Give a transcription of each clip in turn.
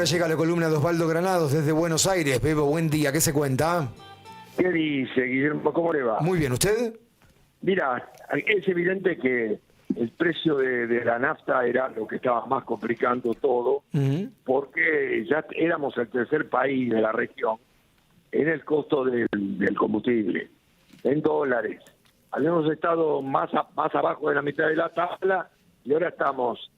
llega la columna de Osvaldo Granados desde Buenos Aires. Bebo, buen día, ¿qué se cuenta? ¿Qué dice, Guillermo? ¿Cómo le va? Muy bien, ¿usted? Mira, es evidente que el precio de la nafta era lo que estaba más complicando todo, porque ya éramos el tercer país de la región en el costo del combustible, en dólares. Habíamos estado más abajo de la mitad de la tabla y ahora estamos,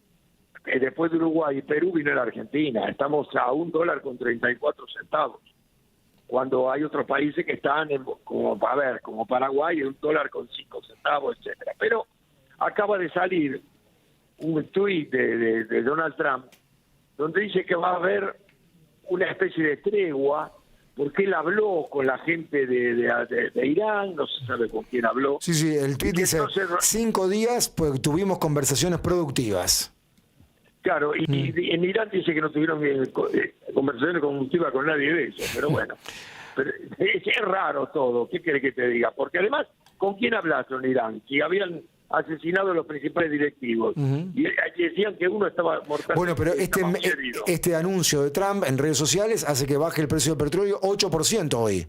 después de Uruguay y Perú, vino la Argentina. Estamos a $1.34, cuando hay otros países que están, como Paraguay, $1.05, etcétera. Pero acaba de salir un tuit de Donald Trump donde dice que va a haber una especie de tregua, porque él habló con la gente de Irán, no se sabe con quién habló. Sí, el tuit dice, entonces, 5 días pues tuvimos conversaciones productivas. Claro, y en Irán dice que no tuvieron conversaciones constructivas con nadie de eso, pero bueno. Pero es raro todo, ¿qué quiere que te diga? Porque además, ¿con quién hablaste en Irán? Que habían asesinado a los principales directivos. Y decían que uno estaba mortal. Bueno, pero este anuncio de Trump en redes sociales hace que baje el precio del petróleo 8% hoy.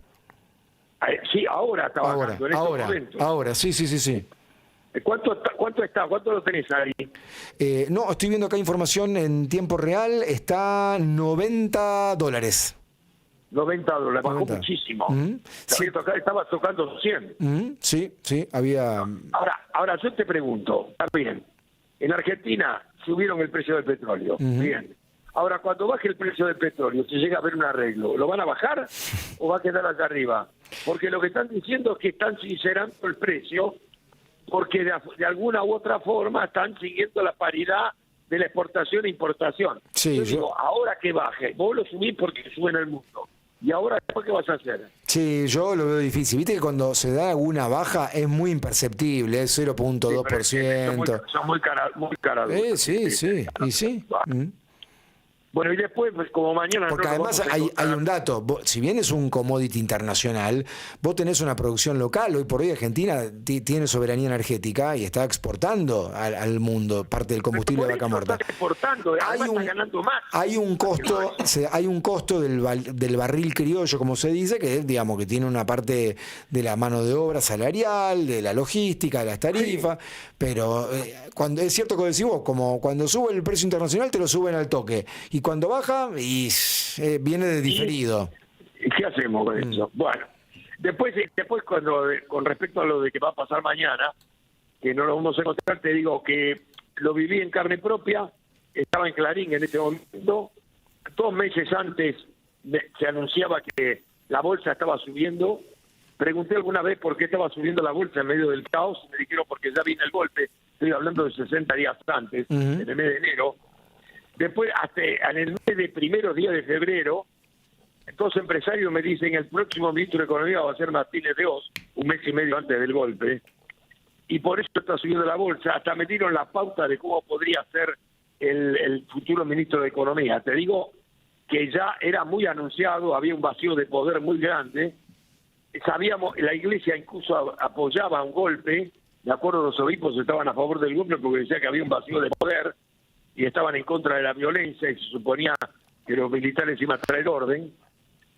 Sí, ahora está bajando, en estos momentos. Ahora, sí. ¿Cuánto está? ¿Cuánto lo tenés ahí? No, estoy viendo acá información en tiempo real, está $90. $90, bajó muchísimo. Sí. Estaba tocando 100. Sí, había... Ahora yo te pregunto, está bien, en Argentina subieron el precio del petróleo, bien. Ahora, cuando baje el precio del petróleo, si llega a haber un arreglo, ¿lo van a bajar o va a quedar acá arriba? Porque lo que están diciendo es que están sincerando el precio, porque de alguna u otra forma están siguiendo la paridad de la exportación e importación. Sí, yo digo, ahora que baje, vos lo subís porque sube en el mundo. ¿Y ahora después qué vas a hacer? Sí, yo lo veo difícil. Viste que cuando se da alguna baja es muy imperceptible, es 0.2%. Son muy caras. Sí. Bueno, y después, pues como mañana... Porque además hay un dato, si bien es un commodity internacional, vos tenés una producción local. Hoy por hoy Argentina tiene soberanía energética y está exportando al mundo parte del combustible de vaca muerta. Está exportando, está ganando más. Hay un costo del barril criollo, como se dice, que digamos que tiene una parte de la mano de obra salarial, de la logística, de las tarifas, pero cuando es cierto que decís vos, como cuando sube el precio internacional te lo suben al toque. Y cuando baja, viene de diferido. ¿Y qué hacemos con eso? Bueno, después con respecto a lo de que va a pasar mañana, que no lo vamos a encontrar, te digo que lo viví en carne propia, estaba en Clarín en este momento, 2 meses antes se anunciaba que la bolsa estaba subiendo. Pregunté alguna vez por qué estaba subiendo la bolsa en medio del caos, me dijeron porque ya vino el golpe, estoy hablando de 60 días antes, en el mes de enero. Después, hasta en el mes de primeros días de febrero, dos empresarios me dicen el próximo ministro de Economía va a ser Martínez de Oz, un mes y medio antes del golpe, y por eso está subiendo la bolsa. Hasta me dieron la pauta de cómo podría ser el futuro ministro de Economía. Te digo que ya era muy anunciado, había un vacío de poder muy grande. Sabíamos, la Iglesia incluso apoyaba un golpe, de acuerdo, los obispos estaban a favor del golpe porque decía que había un vacío de poder y estaban en contra de la violencia y se suponía que los militares iban a traer orden.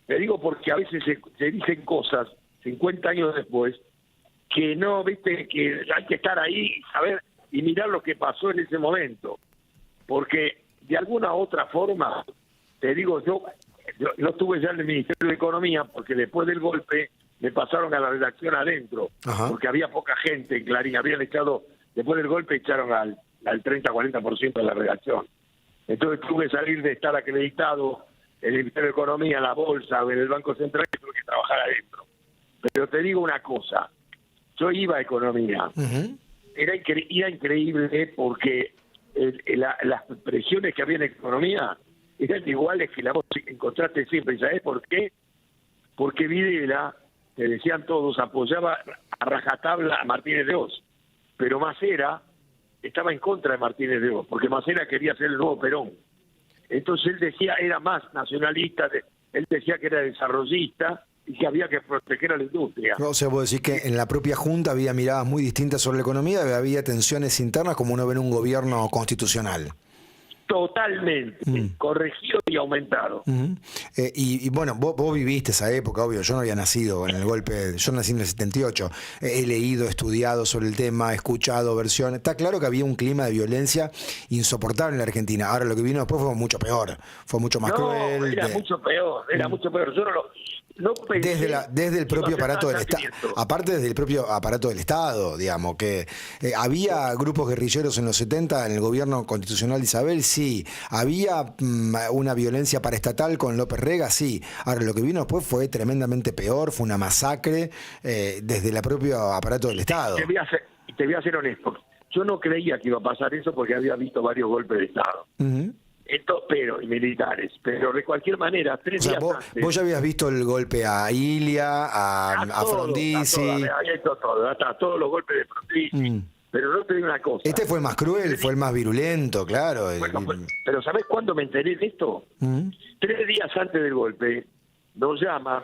Te digo porque a veces se dicen cosas 50 años después que no, viste, que hay que estar ahí, saber y mirar lo que pasó en ese momento. Porque de alguna otra forma, te digo, yo estuve ya en el Ministerio de Economía porque después del golpe me pasaron a la redacción adentro. Ajá. Porque había poca gente en Clarín, habían echado, después del golpe echaron al 30-40% de la redacción. Entonces tuve que salir de estar acreditado en el Ministerio de Economía, en la Bolsa, en el Banco Central, y tuve que trabajar adentro. Pero te digo una cosa, yo iba a Economía. Era increíble porque las presiones que había en Economía eran iguales que la vos encontraste siempre. ¿Sabés por qué? Porque Videla, te decían todos, apoyaba a rajatabla a Martínez de Oz, pero Macera estaba en contra de Martínez de Oz, porque Macera quería ser el nuevo Perón. Entonces él decía, era más nacionalista, él decía que era desarrollista y que había que proteger a la industria. O sea, vos decís que en la propia Junta había miradas muy distintas sobre la economía, había tensiones internas como uno ve en un gobierno constitucional. Totalmente, corregido y aumentado. Y bueno, vos viviste esa época, obvio, yo no había nacido en el golpe, yo nací en el 78, he leído, estudiado sobre el tema, he escuchado versiones, está claro que había un clima de violencia insoportable en la Argentina, ahora lo que vino después fue mucho peor, fue mucho más cruel. Era mucho peor, yo no pensé desde el propio aparato del Estado, sangriento. aparte desde el propio aparato del Estado, digamos, que había grupos guerrilleros en los 70 en el gobierno constitucional de Isabel, sí, había una violencia paraestatal con López Rega, sí, ahora lo que vino después fue tremendamente peor, fue una masacre desde el propio aparato del Estado. Te voy a ser honesto, yo no creía que iba a pasar eso porque había visto varios golpes de Estado. Y militares, pero de cualquier manera, 3 días antes. Vos ya habías visto el golpe a Ilia, a Frondizi. Había visto todo, hasta todos los golpes de Frondizi. Pero no te digo una cosa. Este fue el más cruel, fue el más virulento, claro. Bueno, pero ¿sabés cuándo me enteré de esto? 3 días antes del golpe, nos llama,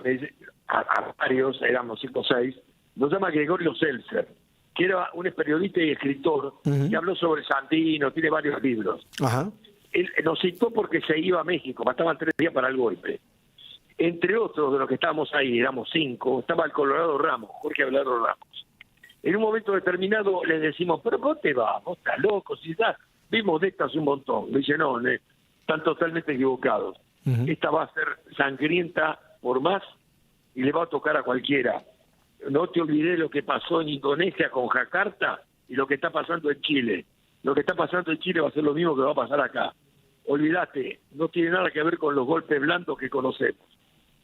a varios, éramos 5 o 6, nos llama Gregorio Seltzer, que era un periodista y escritor, que habló sobre Sandino, tiene varios libros. Ajá. Él nos citó porque se iba a México, faltaban 3 días para el golpe. Entre otros de los que estábamos ahí, éramos 5, estaba el Colorado Ramos, Jorge Abelardo Ramos. En un momento determinado les decimos, pero vos te vas, vos estás loco, si ya vimos de estas un montón. Me dice, no, están totalmente equivocados. Esta va a ser sangrienta por más y le va a tocar a cualquiera. No te olvides lo que pasó en Indonesia con Jakarta y lo que está pasando en Chile. Lo que está pasando en Chile va a ser lo mismo que va a pasar acá. Olvídate, no tiene nada que ver con los golpes blandos que conocemos.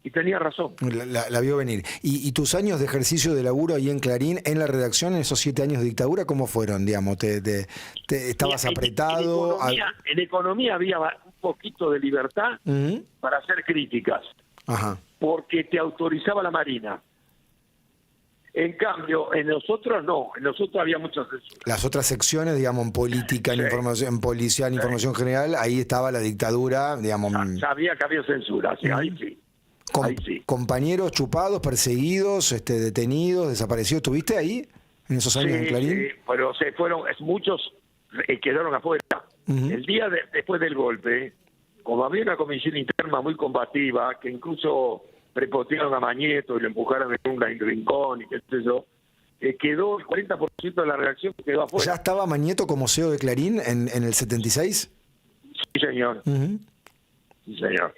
Y tenía razón. La vio venir. ¿Y tus años de ejercicio de laburo ahí en Clarín, en la redacción, en esos 7 años de dictadura, cómo fueron? Digamos, ¿estabas apretado? En economía había un poquito de libertad para hacer críticas. Ajá. Porque te autorizaba la Marina. En cambio, en nosotros no, en nosotros había muchas censura. Las otras secciones, digamos, en política, en información, en policial, en información general, ahí estaba la dictadura, digamos. Sabía que había censura, sí, ahí sí. Ahí sí. Compañeros chupados, perseguidos, detenidos, desaparecidos, ¿estuviste ahí en esos años en Clarín? Sí, pero se fueron, muchos quedaron afuera. El día después del golpe, como había una comisión interna muy combativa, que incluso prepotearon a Mañeto y lo empujaron en un rincón y qué sé yo, quedó el 40% de la redacción que quedó afuera. ¿Ya estaba Mañeto como CEO de Clarín en el 76? Sí, señor. Sí, señor.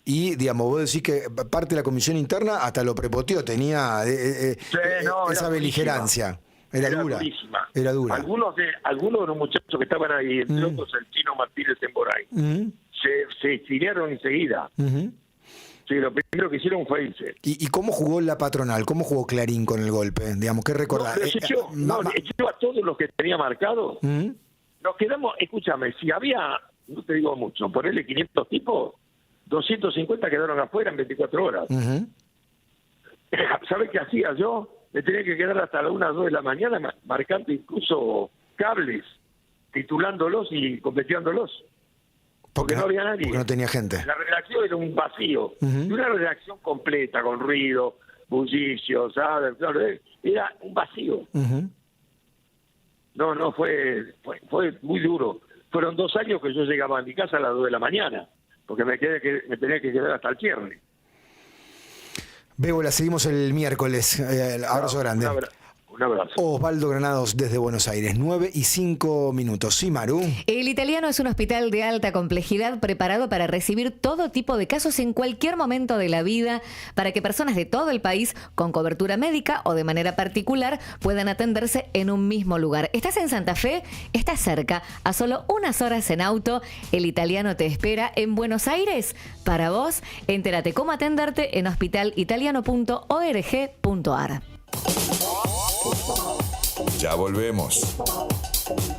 Y, digamos, vos decís que parte de la comisión interna hasta lo prepoteó, tenía esa beligerancia. Era dura. Durísima. Era dura. Algunos de los muchachos que estaban ahí, entre otros el Chino Martínez Temboray, se exiliaron enseguida. Sí, lo primero que hicieron fue irse. ¿Y cómo jugó la patronal? ¿Cómo jugó Clarín con el golpe? Digamos, ¿qué recordás? Echó a todos los que tenía marcados. Nos quedamos, escúchame, si había, no te digo mucho, ponerle 500 tipos, 250 quedaron afuera en 24 horas. ¿Sabes qué hacía yo? Me tenía que quedar hasta las 1 o 2 de la mañana marcando incluso cables, titulándolos y completeándolos. Porque no había nadie. Porque no tenía gente. La redacción era un vacío. Y una redacción completa, con ruido, bullicio, ¿sabes? Era un vacío. No, fue muy duro. Fueron 2 años que yo llegaba a mi casa a las 2 de la mañana, porque me tenía que quedar hasta el cierre. Bebo, la seguimos el miércoles. Abrazo grande. Un abrazo. Osvaldo Granados desde Buenos Aires, 9:05. Sí, Maru. El Italiano es un hospital de alta complejidad preparado para recibir todo tipo de casos en cualquier momento de la vida, para que personas de todo el país con cobertura médica o de manera particular puedan atenderse en un mismo lugar. ¿Estás en Santa Fe? Estás cerca, a solo unas horas en auto. El Italiano te espera en Buenos Aires. Para vos, entérate cómo atenderte en hospitalitaliano.org.ar. Ya volvemos.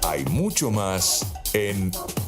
Hay mucho más en